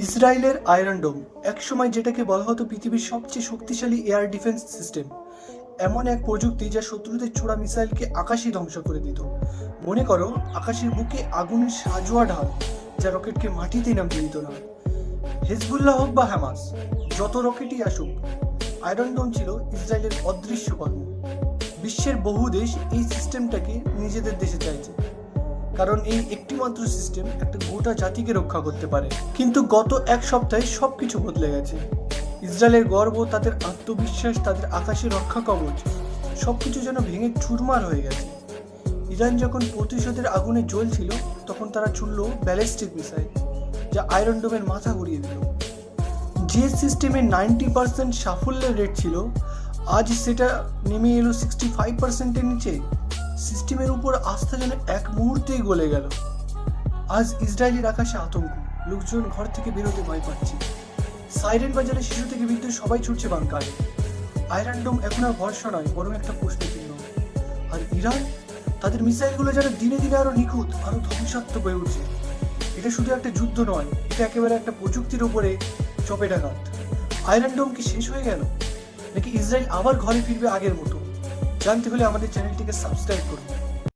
ইসরায়েলের আয়রন ডোম একসময় যেটাকে বলা হতো পৃথিবীর সবচেয়ে শক্তিশালী এয়ার ডিফেন্স সিস্টেম। এমন এক প্রযুক্তি যা শত্রুদের ছোড়া মিসাইলকে আকাশে ধ্বংস করে দিত। মনে করো আকাশের বুকে আগুনের সাজোয়া ঢাল যা রকেটকে মাটিতে নামতে দিত না। হেজবুল্লাহ হোক বা হামাস, যত রকেটই আসুক, আয়রন ডোম ছিল ইসরায়েলের অদৃশ্য কর্ম। বিশ্বের বহু দেশ এই সিস্টেমটাকে নিজেদের দেশে চাইছে, কারণ এই একটিমাত্র সিস্টেম একটা গোটা জাতিকে রক্ষা করতে পারে। কিন্তু গত এক সপ্তাহে সবকিছু বদলে গেছে। ইসরায়েলের গর্ব, তাদের আত্মবিশ্বাস, তাদের আকাশে রক্ষা কবচ, সবকিছু যেন ভেঙে চুরমার হয়ে গেছে। ইরান যখন প্রতিশোধের আগুনে জ্বলছিল, তখন তারা ছুড়ল ব্যালিস্টিক মিসাইল, যা আয়রন ডোমের মাথা ঘুরিয়ে দিল। যে সিস্টেমে 90% সাফল্যের রেট ছিল, আজ সেটা নেমে এলো 65%-এর নিচে। সিস্টেমের উপর আস্থা যেন এক মুহূর্তেই গলে গেল। আজ ইসরায়েলের আকাশে আতঙ্ক, লোকজন ঘর থেকে বেরোতে ভয় পাচ্ছে। সাইরেন বাজারে শিশু থেকে বৃদ্ধ সবাই ছুটছে বাংকারে। আয়রন ডোম এখন আর ভরসা নয়, বরং একটা প্রশ্ন চিহ্ন। আর ইরান, তাদের মিসাইলগুলো যেন দিনে দিনে আরো নিখুঁত, আরো ধ্বংসাত্মক হয়ে উঠছে। এটা শুধু একটা যুদ্ধ নয়, এটা একেবারে একটা প্রযুক্তির উপরে চপেটাঘাত। আয়রন ডোম কি শেষ হয়ে গেল, নাকি ইসরায়েল আবার ঘরে ফিরবে আগের মতো? জানতে হলে আমাদের চ্যানেলটিকে সাবস্ক্রাইব করুন।